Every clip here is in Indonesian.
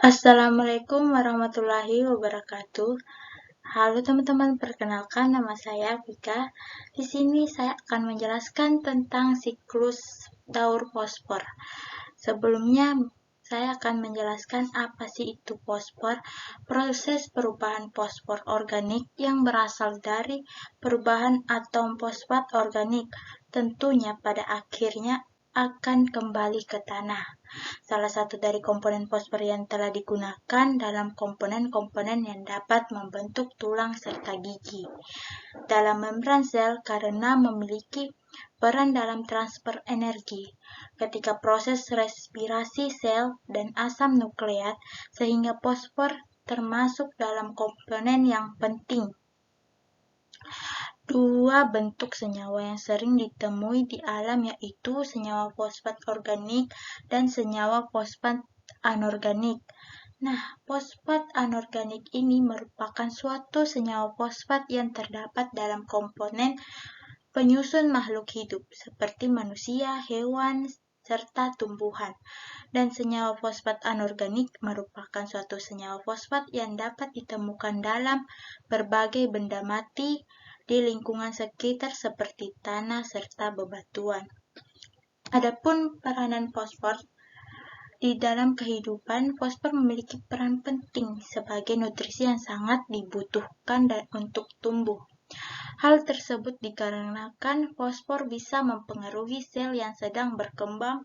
Assalamualaikum warahmatullahi wabarakatuh. Halo teman-teman, perkenalkan nama saya Vika. Di sini saya akan menjelaskan tentang siklus daur fosfor. Sebelumnya saya akan menjelaskan apa sih itu fosfor. Proses perubahan fosfor organik yang berasal dari perubahan atom fosfat organik tentunya pada akhirnya akan kembali ke tanah. Salah satu dari komponen fosfor yang telah digunakan dalam komponen-komponen yang dapat membentuk tulang serta gigi dalam membran sel karena memiliki peran dalam transfer energi ketika proses respirasi sel dan asam nukleat, sehingga fosfor termasuk dalam komponen yang penting. Dua bentuk senyawa yang sering ditemui di alam yaitu senyawa fosfat organik dan senyawa fosfat anorganik. Nah, fosfat anorganik ini merupakan suatu senyawa fosfat yang terdapat dalam komponen penyusun makhluk hidup seperti manusia, hewan, serta tumbuhan. Dan senyawa fosfat anorganik merupakan suatu senyawa fosfat yang dapat ditemukan dalam berbagai benda mati di lingkungan sekitar seperti tanah serta bebatuan. Adapun peranan fosfor di dalam kehidupan, fosfor memiliki peran penting sebagai nutrisi yang sangat dibutuhkan untuk tumbuh. Hal tersebut dikarenakan fosfor bisa mempengaruhi sel yang sedang berkembang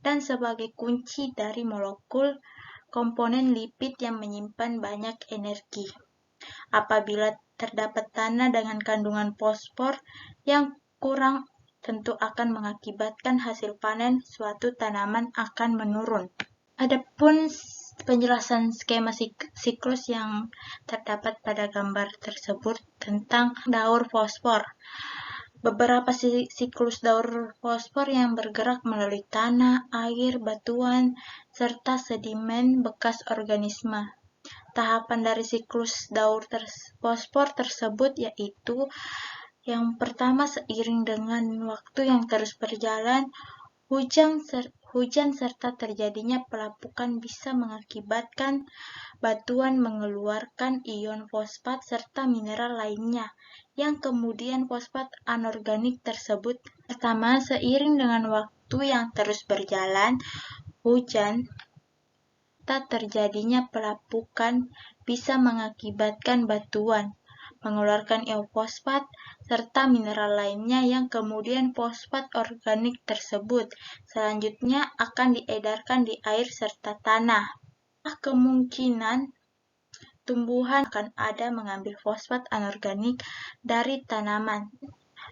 dan sebagai kunci dari molekul komponen lipid yang menyimpan banyak energi. Apabila terdapat tanah dengan kandungan fosfor yang kurang, tentu akan mengakibatkan hasil panen suatu tanaman akan menurun. Adapun penjelasan skema siklus yang terdapat pada gambar tersebut tentang daur fosfor. Beberapa siklus daur fosfor yang bergerak melalui tanah, air, batuan, serta sedimen bekas organisme. Tahapan dari siklus daur fosfor tersebut yaitu yang pertama, seiring dengan waktu yang terus berjalan, hujan serta terjadinya pelapukan bisa mengakibatkan batuan mengeluarkan ion fosfat serta mineral lainnya, yang kemudian fosfat anorganik tersebut. Pertama, seiring dengan waktu yang terus berjalan, hujan serta terjadinya pelapukan bisa mengakibatkan batuan mengeluarkan ion fosfat serta mineral lainnya, yang kemudian fosfat organik tersebut selanjutnya akan diedarkan di air serta tanah. Kemungkinan tumbuhan akan ada mengambil fosfat anorganik dari tanaman.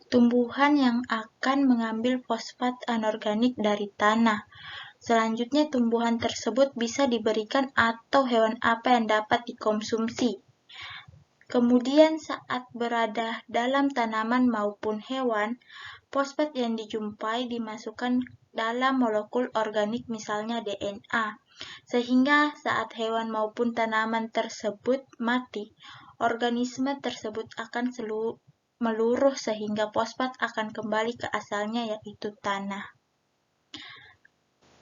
Tumbuhan yang akan mengambil fosfat anorganik dari tanah. Selanjutnya, tumbuhan tersebut bisa diberikan atau hewan apa yang dapat dikonsumsi. Kemudian saat berada dalam tanaman maupun hewan, fosfat yang dijumpai dimasukkan dalam molekul organik misalnya DNA, sehingga saat hewan maupun tanaman tersebut mati, organisme tersebut akan meluruh sehingga fosfat akan kembali ke asalnya yaitu tanah.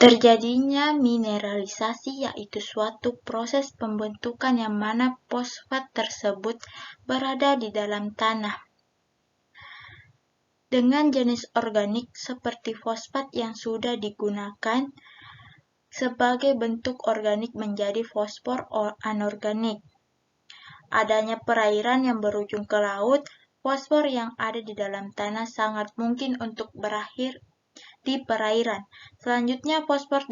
Terjadinya mineralisasi yaitu suatu proses pembentukan yang mana fosfat tersebut berada di dalam tanah dengan jenis organik seperti fosfat yang sudah digunakan sebagai bentuk organik menjadi fosfor anorganik. Adanya perairan yang berujung ke laut, fosfor yang ada di dalam tanah sangat mungkin untuk berakhir di perairan. Selanjutnya, fosfor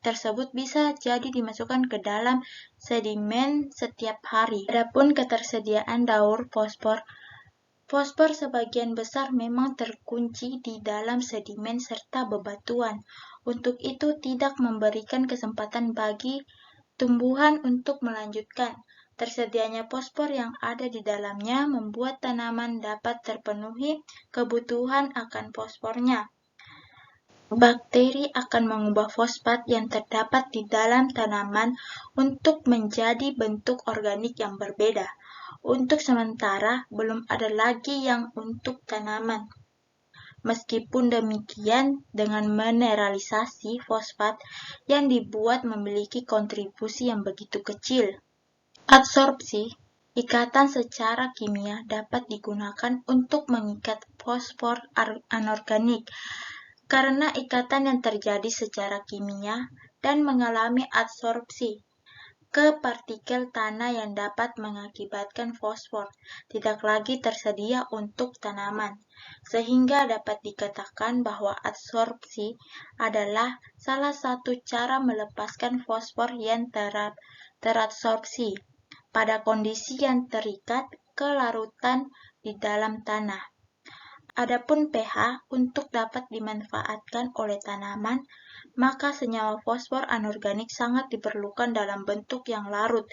tersebut bisa jadi dimasukkan ke dalam sedimen setiap hari. Adapun ketersediaan daur fosfor sebagian besar memang terkunci di dalam sedimen serta bebatuan. Untuk itu tidak memberikan kesempatan bagi tumbuhan untuk melanjutkan. Tersedianya fosfor yang ada di dalamnya membuat tanaman dapat terpenuhi kebutuhan akan fosfornya. Bakteri akan mengubah fosfat yang terdapat di dalam tanaman untuk menjadi bentuk organik yang berbeda. Untuk sementara, belum ada lagi yang untuk tanaman. Meskipun demikian, dengan mineralisasi fosfat yang dibuat memiliki kontribusi yang begitu kecil. Adsorpsi, ikatan secara kimia dapat digunakan untuk mengikat fosfor anorganik karena ikatan yang terjadi secara kimia dan mengalami adsorpsi ke partikel tanah yang dapat mengakibatkan fosfor tidak lagi tersedia untuk tanaman, sehingga dapat dikatakan bahwa adsorpsi adalah salah satu cara melepaskan fosfor yang teradsorpsi pada kondisi yang terikat kelarutan di dalam tanah. Adapun pH untuk dapat dimanfaatkan oleh tanaman, maka senyawa fosfor anorganik sangat diperlukan dalam bentuk yang larut.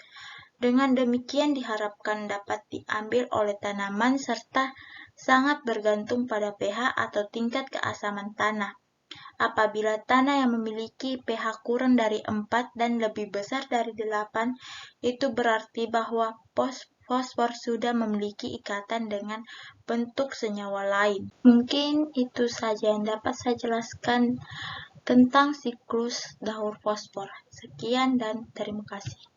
Dengan demikian diharapkan dapat diambil oleh tanaman serta sangat bergantung pada pH atau tingkat keasaman tanah. Apabila tanah yang memiliki pH kurang dari 4 dan lebih besar dari 8, itu berarti bahwa fosfor sudah memiliki ikatan dengan bentuk senyawa lain. Mungkin itu saja yang dapat saya jelaskan tentang siklus daur fosfor. Sekian dan terima kasih.